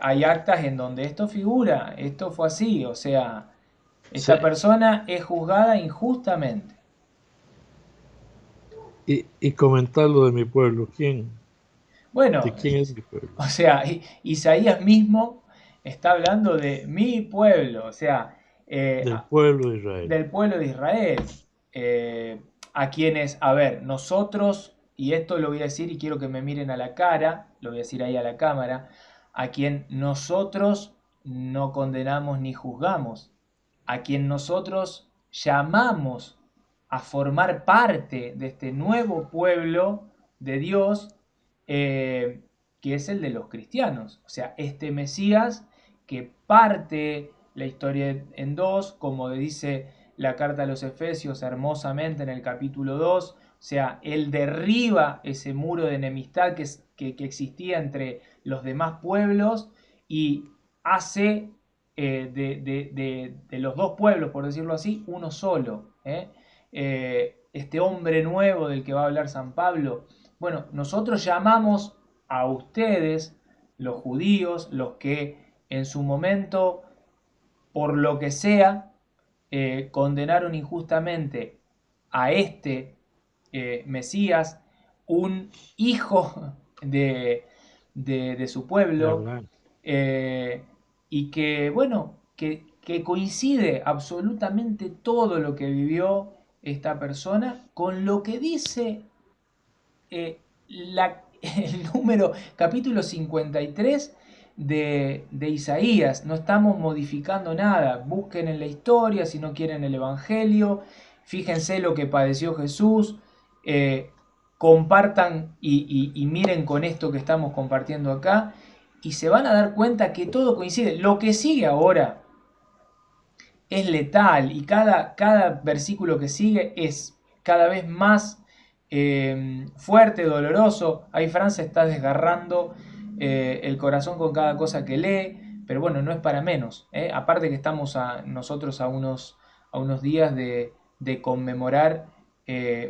hay actas en donde esto figura, esto fue así, o sea, Sí. esta persona es juzgada injustamente. Y comentar lo de mi pueblo, ¿quién? Bueno, ¿De quién es mi pueblo? o sea, Isaías mismo está hablando de mi pueblo, o sea, del pueblo de Israel. del pueblo de Israel, a quienes, a ver, nosotros, y esto lo voy a decir y quiero que me miren a la cara, lo voy a decir ahí a la cámara, a quien nosotros no condenamos ni juzgamos, a quien nosotros llamamos a formar parte de este nuevo pueblo de Dios, que es el de los cristianos. O sea, este Mesías que parte la historia en dos, como dice la carta a los Efesios hermosamente en el capítulo 2, o sea, él derriba ese muro de enemistad que existía entre los demás pueblos y hace de los dos pueblos, por decirlo así, uno solo. Este hombre nuevo del que va a hablar San Pablo, bueno, nosotros llamamos a ustedes, los judíos, los que en su momento, por lo que sea, condenaron injustamente a este Mesías, un hijo de su pueblo, y que, bueno, que coincide absolutamente todo lo que vivió esta persona con lo que dice el número, capítulo 53 de Isaías. No estamos modificando nada. Busquen en la historia, si no quieren el Evangelio. Fíjense lo que padeció Jesús. Compartan y miren con esto que estamos compartiendo acá. Y se van a dar cuenta que todo coincide. Lo que sigue ahora es letal. Y cada versículo que sigue es cada vez más fuerte, doloroso. Ahí Fran se está desgarrando el corazón con cada cosa que lee, pero bueno, no es para menos. Aparte que estamos nosotros a unos días de conmemorar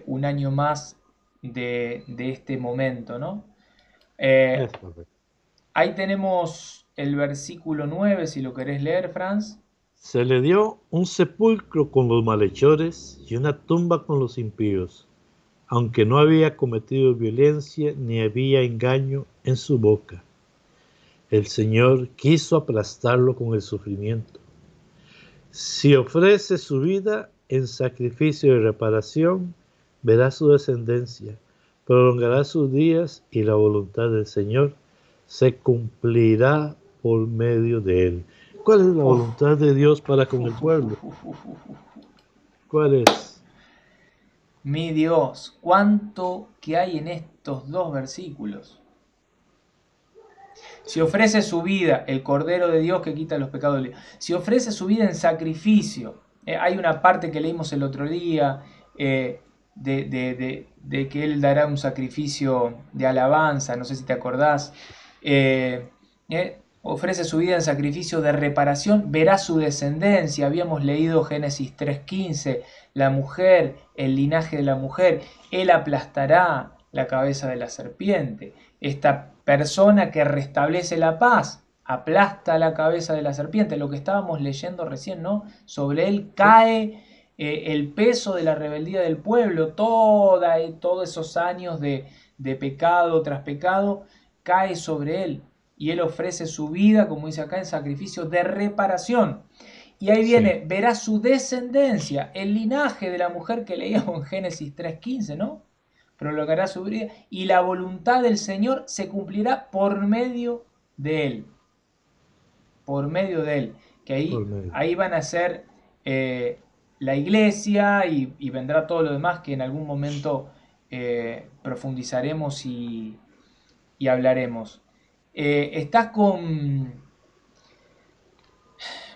un año más de este momento, ¿no? Ahí tenemos el versículo 9, si lo querés leer, Franz. Se le dio un sepulcro con los malhechores y una tumba con los impíos, aunque no había cometido violencia ni había engaño en su boca. El Señor quiso aplastarlo con el sufrimiento. Si ofrece su vida en sacrificio de reparación, verá su descendencia, prolongará sus días y la voluntad del Señor se cumplirá por medio de él. ¿Cuál es la voluntad de Dios para con el pueblo? ¿Cuál es? Mi Dios, cuánto que hay en estos dos versículos. Si ofrece su vida, el Cordero de Dios que quita los pecados del mundo. Si ofrece su vida en sacrificio. Hay una parte que leímos el otro día de que Él dará un sacrificio de alabanza, no sé si te acordás. Ofrece su vida en sacrificio de reparación, verá su descendencia. Habíamos leído Génesis 3:15, la mujer, el linaje de la mujer. Él aplastará la cabeza de la serpiente. Esta persona que restablece la paz aplasta la cabeza de la serpiente, lo que estábamos leyendo recién, ¿no? Sobre él cae el peso de la rebeldía del pueblo, todos esos años de pecado tras pecado, cae sobre él. Y él ofrece su vida, como dice acá, en sacrificio de reparación. Y ahí viene, verá su descendencia, el linaje de la mujer que leíamos en Génesis 3:15, ¿no? Prolongará su vida y la voluntad del Señor se cumplirá por medio de él. Por medio de él. Que ahí van a ser la iglesia y vendrá todo lo demás que en algún momento profundizaremos y hablaremos. ¿Estás con...?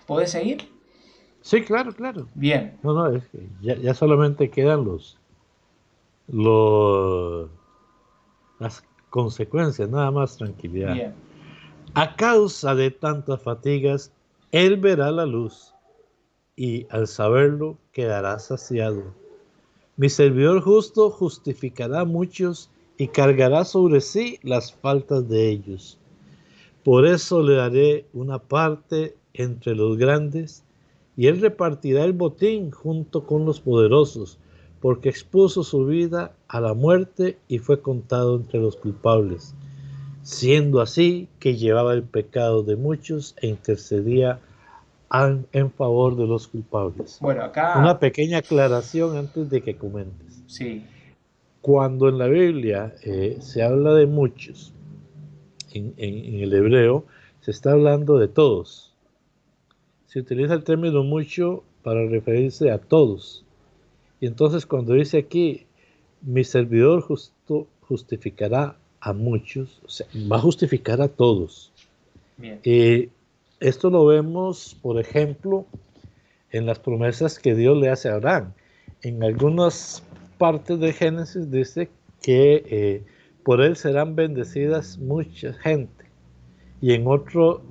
¿Podés seguir? Sí, claro, claro. Bien. No, es que ya solamente quedan las consecuencias, nada más tranquilidad. Bien. A causa de tantas fatigas, él verá la luz y al saberlo quedará saciado. Mi servidor justo justificará a muchos y cargará sobre sí las faltas de ellos. Por eso le daré una parte entre los grandes y él repartirá el botín junto con los poderosos, porque expuso su vida a la muerte y fue contado entre los culpables. siendo así que llevaba el pecado de muchos e intercedía en favor de los culpables. Bueno, Una acá pequeña aclaración antes de que comentes. sí, Cuando en la Biblia se habla de muchos, en el hebreo, se está hablando de todos. Se utiliza el término mucho para referirse a todos. Y entonces cuando dice aquí, mi servidor justificará a muchos, o sea, va a justificar a todos. bien. Esto lo vemos, por ejemplo, en las promesas que Dios le hace a Abraham. En algunas partes de Génesis dice que por él serán bendecidas mucha gente. Y en otro,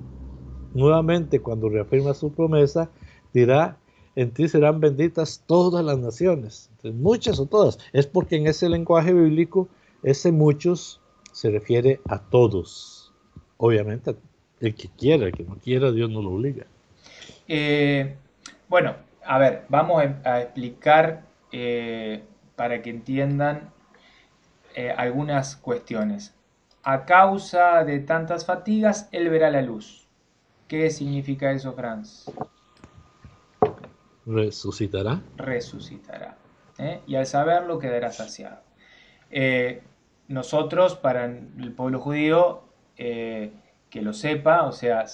nuevamente, cuando reafirma su promesa, dirá, en ti serán benditas todas las naciones. Entonces, muchas o todas. Es porque en ese lenguaje bíblico, ese muchos se refiere a todos. Obviamente, el que quiera, el que no quiera, Dios no lo obliga. Eh, bueno, a ver, vamos a explicar para que entiendan algunas cuestiones. A causa de tantas fatigas, él verá la luz. ¿Qué significa eso, Franz? Resucitará. Resucitará. Y al saberlo quedará saciado. Eh, Nosotros, para el pueblo judío, que lo sepa, o sea,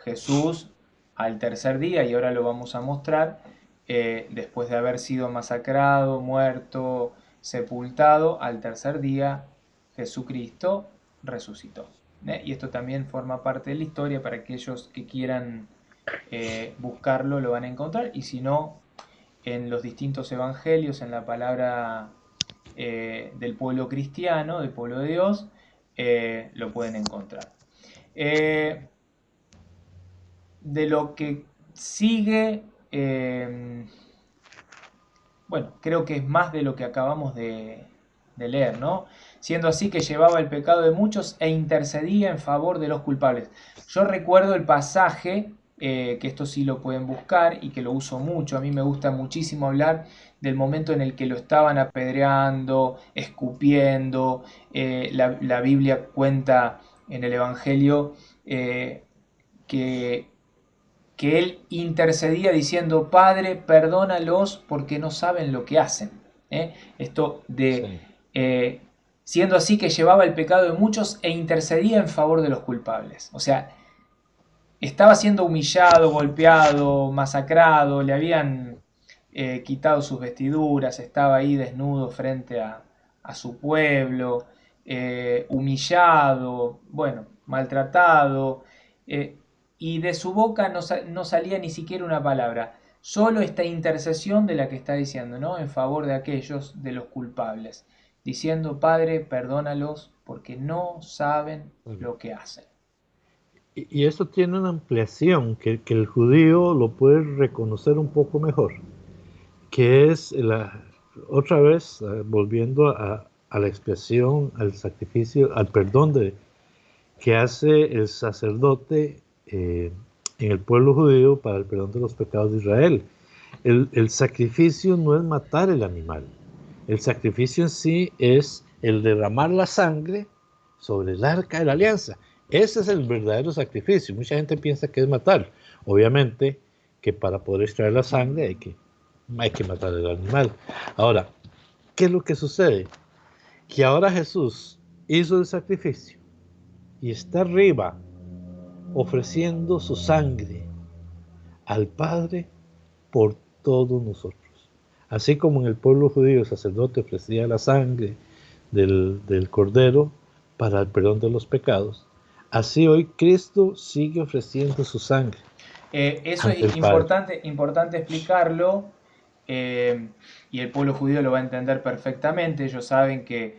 Jesús al tercer día, y ahora lo vamos a mostrar, después de haber sido masacrado, muerto, sepultado, al tercer día Jesucristo resucitó. Y esto también forma parte de la historia para aquellos que quieran buscarlo, lo van a encontrar, y si no, en los distintos evangelios, en la palabra del pueblo cristiano, del pueblo de Dios, lo pueden encontrar. Eh, de lo que sigue, bueno, creo que es más de lo que acabamos de leer, ¿no? Siendo así que llevaba el pecado de muchos e intercedía en favor de los culpables. Yo recuerdo el pasaje, que esto sí lo pueden buscar y que lo uso mucho, a mí me gusta muchísimo hablar del momento en el que lo estaban apedreando, escupiendo, la Biblia cuenta en el Evangelio que él intercedía diciendo, Padre, perdónalos porque no saben lo que hacen. Esto de, Sí. siendo así que llevaba el pecado de muchos e intercedía en favor de los culpables. O sea, estaba siendo humillado, golpeado, masacrado, le habían quitado sus vestiduras, estaba ahí desnudo frente a su pueblo, humillado, bueno, maltratado, eh, y de su boca no salía ni siquiera una palabra, solo esta intercesión de la que está diciendo, ¿no? En favor de aquellos, de los culpables, diciendo, Padre, perdónalos porque no saben Bueno, lo que hacen. y esto tiene una ampliación que el judío lo puede reconocer un poco mejor, que es otra vez volviendo a la expresión, al sacrificio, al perdón que hace el sacerdote en el pueblo judío para el perdón de los pecados de Israel. El sacrificio no es matar el animal, el sacrificio en sí es el derramar la sangre sobre el arca de la alianza. Ese es el verdadero sacrificio. Mucha gente piensa que es matar. Obviamente que para poder extraer la sangre hay que matar el animal. Ahora, ¿qué es lo que sucede? Que ahora Jesús hizo el sacrificio y está arriba ofreciendo su sangre al Padre por todos nosotros. Así como en el pueblo judío el sacerdote ofrecía la sangre del cordero para el perdón de los pecados, así hoy Cristo sigue ofreciendo su sangre Eso ante es el Padre. importante explicarlo, y el pueblo judío lo va a entender perfectamente. Ellos saben que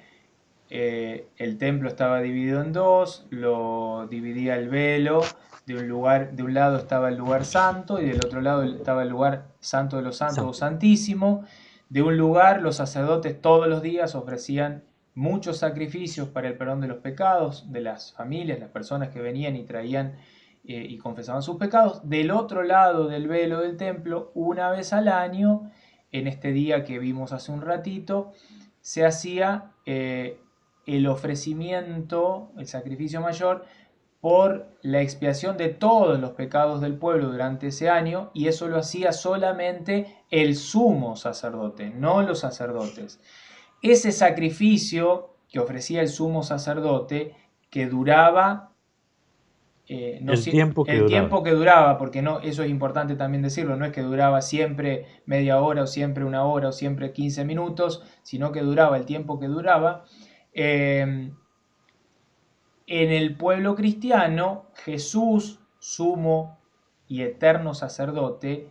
el templo estaba dividido en dos, lo dividía el velo. De un lado estaba el lugar santo y del otro lado estaba el lugar santo de los santos o Santo. santísimo. De un lugar los sacerdotes todos los días ofrecían muchos sacrificios para el perdón de los pecados de las familias, las personas que venían y traían y confesaban sus pecados. Del otro lado del velo del templo, una vez al año, en este día que vimos hace un ratito, se hacía el ofrecimiento, el sacrificio mayor, por la expiación de todos los pecados del pueblo durante ese año, y eso lo hacía solamente el sumo sacerdote, no los sacerdotes. Ese sacrificio que ofrecía el sumo sacerdote, que duraba El tiempo que el duraba. tiempo que duraba, porque no, eso es importante también decirlo, no es que duraba siempre media hora o siempre una hora o siempre 15 minutos, sino que duraba el tiempo que duraba. En el pueblo cristiano, Jesús, sumo y eterno sacerdote,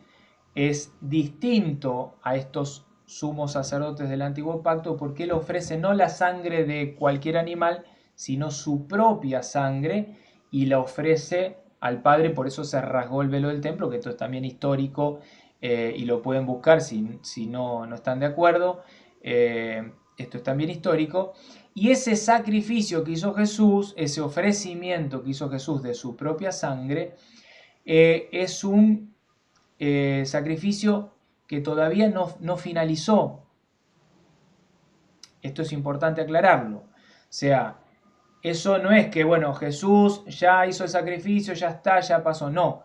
es distinto a estos sumos sacerdotes del antiguo pacto porque él ofrece no la sangre de cualquier animal, sino su propia sangre y la ofrece al Padre. Por eso se rasgó el velo del templo, que esto es también histórico, y lo pueden buscar si no están de acuerdo. Esto es también histórico. Y ese sacrificio que hizo Jesús, ese ofrecimiento que hizo Jesús de su propia sangre, es un sacrificio que todavía no finalizó. Esto es importante aclararlo. O sea, eso no es que, bueno, Jesús ya hizo el sacrificio, ya está, ya pasó. No.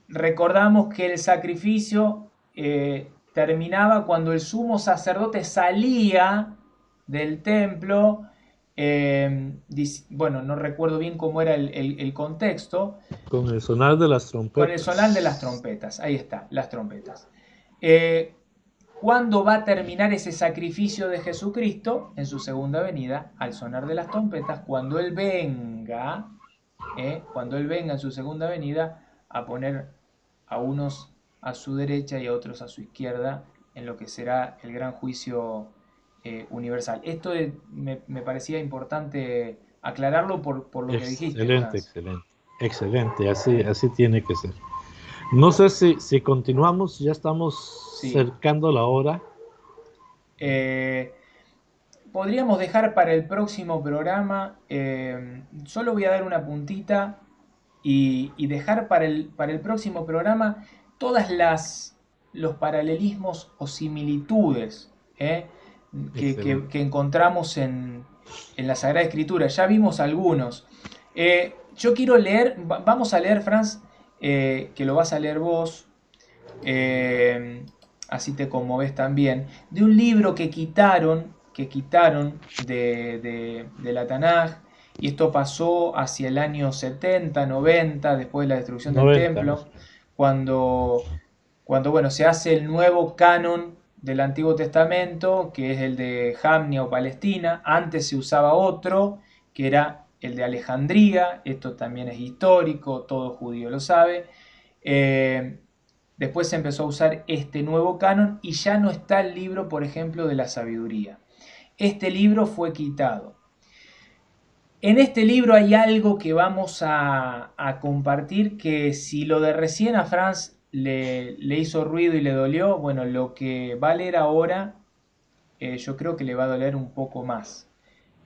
Recordamos que el sacrificio terminaba cuando el sumo sacerdote salía del templo. Bueno, no recuerdo bien cómo era el contexto. Con el sonar de las Con el sonar de las trompetas. trompetas, ahí está, las trompetas. Eh, ¿Cuándo va a terminar ese sacrificio de Jesucristo? En su segunda venida, al sonar de las trompetas, cuando Él venga en su segunda venida a poner a unos a su derecha y a otros a su izquierda en lo que será el gran juicio universal. Esto me parecía importante aclararlo por lo que dijiste, Excelente, Franz. excelente. Excelente, así tiene que ser. No sé si continuamos, ya estamos Sí. cercando la hora. Eh, Podríamos dejar para el próximo programa, solo voy a dar una puntita y dejar para el próximo programa todas los paralelismos o similitudes Excelente. que encontramos en la Sagrada Escritura. Ya vimos algunos. Yo quiero leer, vamos a leer, Franz, que lo vas a leer vos, eh, así te conmoves también, de un libro que quitaron de la Tanaj, y esto pasó hacia el año 70, 90, después de la destrucción del 90 templo, más o menos. cuando bueno, se hace el nuevo canon del Antiguo Testamento, que es el de Jamnia o Palestina. Antes se usaba otro, que era el de Alejandría. Esto también es histórico, todo judío lo sabe. Eh, Después se empezó a usar este nuevo canon y ya no está el libro, por ejemplo, de la sabiduría. Este libro fue quitado. En este libro hay algo que vamos a compartir, que si lo de recién a Franz le hizo ruido y le dolió, bueno, lo que va a leer ahora yo creo que le va a doler un poco más.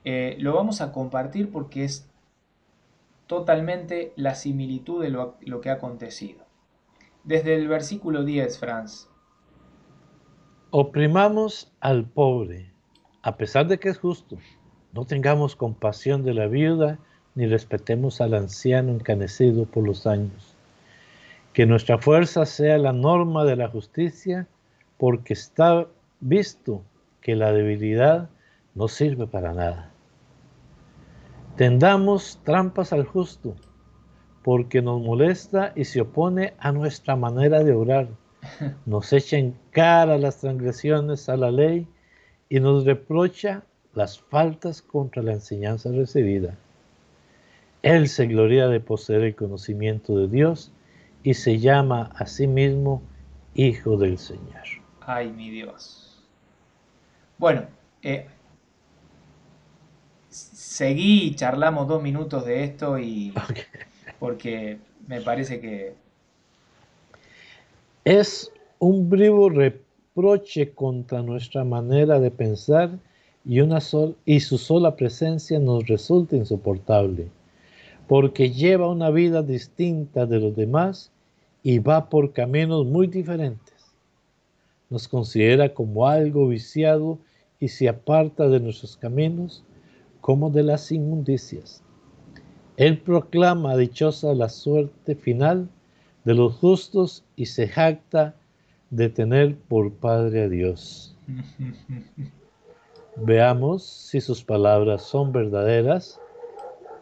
Lo vamos a compartir porque es totalmente la similitud de lo que ha acontecido. Desde el versículo 10, Franz. Oprimamos al pobre, a pesar de que es justo. No tengamos compasión de la viuda, ni respetemos al anciano encanecido por los años. Que nuestra fuerza sea la norma de la justicia, porque está visto que la debilidad no sirve para nada. Tendamos trampas al justo, porque nos molesta y se opone a nuestra manera de obrar. Nos echa en cara las transgresiones a la ley y nos reprocha las faltas contra la enseñanza recibida. Él se gloria de poseer el conocimiento de Dios y se llama a sí mismo Hijo del Señor. Ay, mi Dios. Bueno, seguí y charlamos 2 minutos de esto Okay. porque me parece que Es un vivo reproche contra nuestra manera de pensar y su sola presencia nos resulta insoportable, porque lleva una vida distinta de los demás y va por caminos muy diferentes. Nos considera como algo viciado y se aparta de nuestros caminos, como de las inmundicias. Él proclama dichosa la suerte final de los justos y se jacta de tener por Padre a Dios. Veamos si sus palabras son verdaderas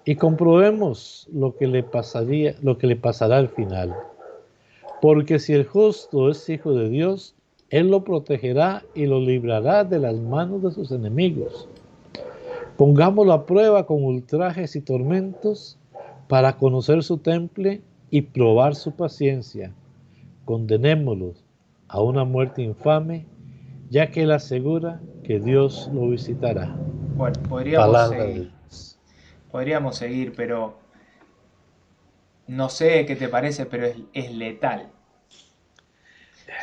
y comprobemos lo que le pasará al final. Porque si el justo es hijo de Dios, Él lo protegerá y lo librará de las manos de sus enemigos. Pongámoslo a prueba con ultrajes y tormentos para conocer su temple y probar su paciencia. Condenémoslos a una muerte infame, ya que Él asegura que Dios lo visitará. Bueno, Palabra de Dios. podríamos seguir, pero no sé qué te parece, pero es letal.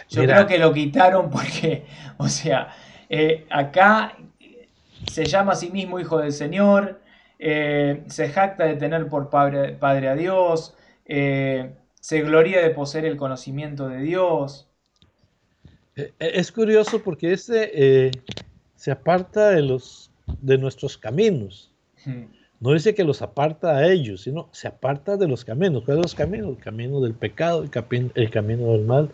Yo creo Mira, que lo quitaron porque, o sea, acá se llama a sí mismo Hijo del Señor, se jacta de tener por padre a Dios, se gloria de poseer el conocimiento de Dios. es curioso porque se aparta de nuestros caminos. No dice que los aparta a ellos, sino se aparta de los caminos. ¿Cuáles son los caminos? El camino del pecado, el camino del mal.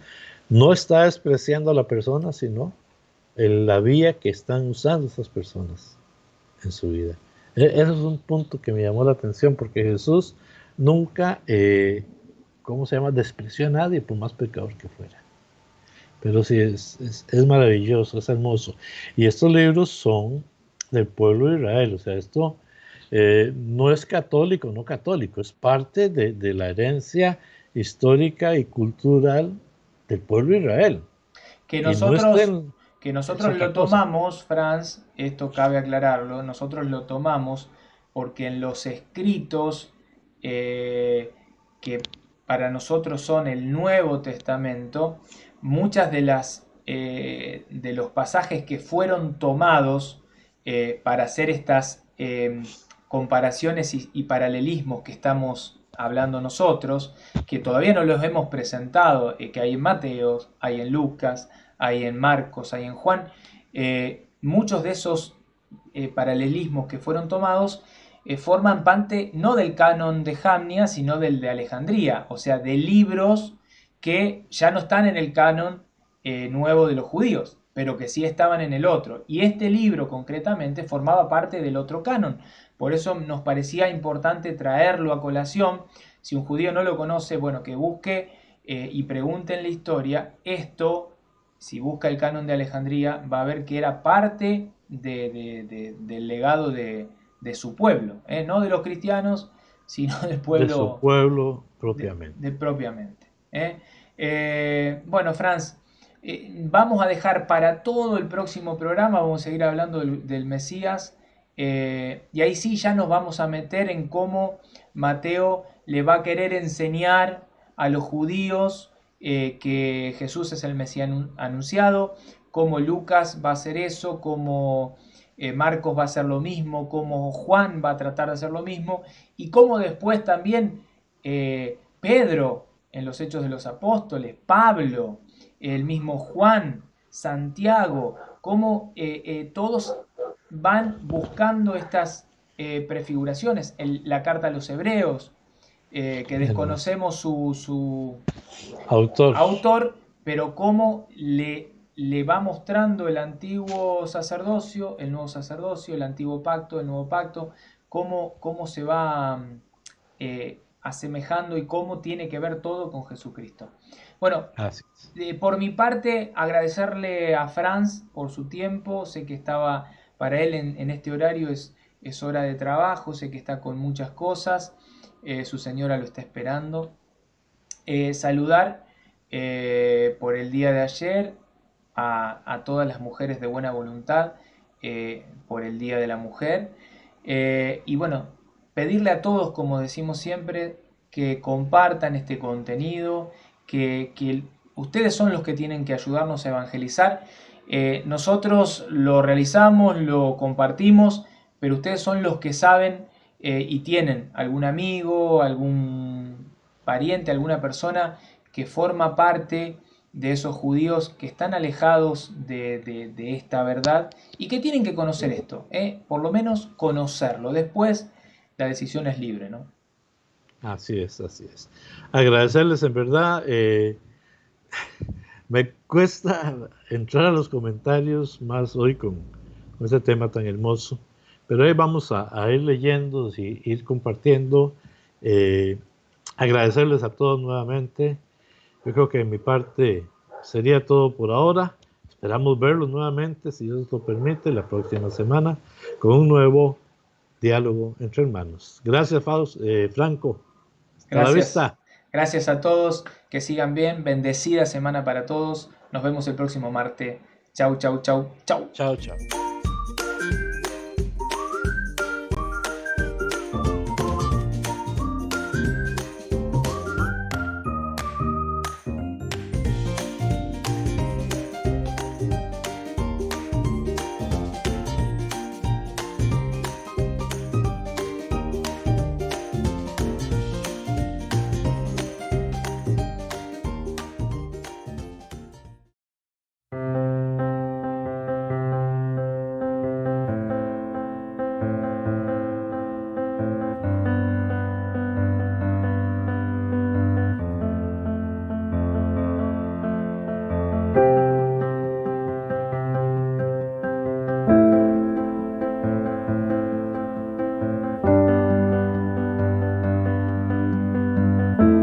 No está despreciando a la persona, sino la vía que están usando esas personas en su vida. Eso es un punto que me llamó la atención, porque Jesús nunca, ¿cómo se llama?, despreció a nadie, por más pecador que fuera. Pero sí, es maravilloso, es hermoso. Y estos libros son del pueblo de Israel, o sea, esto no es católico, no católico, es parte de la herencia histórica y cultural del pueblo de Israel. Que Y no nosotros, estén, que es nosotros otra lo cosa. tomamos, Franz, esto cabe aclararlo, nosotros lo tomamos porque en los escritos que para nosotros son el Nuevo Testamento, muchas de los pasajes que fueron tomados para hacer estas comparaciones y paralelismos que estamos hablando nosotros, que todavía no los hemos presentado, que hay en Mateo, hay en Lucas, hay en Marcos, hay en Juan, muchos de esos paralelismos que fueron tomados forman parte no del canon de Jamnia, sino del de Alejandría, o sea, de libros que ya no están en el canon nuevo de los judíos, pero que sí estaban en el otro. Y este libro concretamente formaba parte del otro canon. Por eso nos parecía importante traerlo a colación. Si un judío no lo conoce, bueno, que busque y pregunte en la historia. Esto, si busca el canon de Alejandría, va a ver que era parte del legado de su pueblo, no de los cristianos, sino del De su pueblo pueblo propiamente. propiamente. Bueno, Franz, vamos a dejar para todo el próximo programa, vamos a seguir hablando del Mesías, y ahí sí ya nos vamos a meter en cómo Mateo le va a querer enseñar a los judíos que Jesús es el Mesías anunciado, cómo Lucas va a hacer eso, cómo Marcos va a hacer lo mismo, cómo Juan va a tratar de hacer lo mismo, y cómo después también Pedro en los Hechos de los Apóstoles, Pablo, el mismo Juan, Santiago, cómo todos van buscando estas prefiguraciones. La carta a los Hebreos, que desconocemos su Autor. autor, pero cómo le va mostrando el antiguo sacerdocio, el nuevo sacerdocio, el antiguo pacto, el nuevo pacto, cómo se va asemejando y cómo tiene que ver todo con Jesucristo. Bueno, Así es. por mi parte, agradecerle a Franz por su tiempo. Sé que estaba para él en este horario, es hora de trabajo, sé que está con muchas cosas, su señora lo está esperando. Saludar por el día de ayer a todas las mujeres de buena voluntad por el Día de la Mujer. Y bueno, pedirle a todos, como decimos siempre, que compartan este contenido, que ustedes son los que tienen que ayudarnos a evangelizar. Nosotros lo realizamos, lo compartimos, pero ustedes son los que saben y tienen algún amigo, algún pariente, alguna persona que forma parte de esos judíos que están alejados de esta verdad y que tienen que conocer esto, por lo menos conocerlo. Después la decisión es libre, ¿no? Así es, así es. Agradecerles en verdad. Me cuesta entrar a los comentarios más hoy con este tema tan hermoso, pero ahí vamos a ir leyendo y ir compartiendo. Agradecerles a todos nuevamente. Yo creo que de mi parte sería todo por ahora. Esperamos verlos nuevamente, si Dios lo permite, la próxima semana con un nuevo diálogo entre hermanos. Gracias, Franco. Hasta la Gracias. vista. Gracias a todos, que sigan bien, bendecida semana para todos. Nos vemos el próximo martes. Chau, chau, chau, chau. Chao, chao.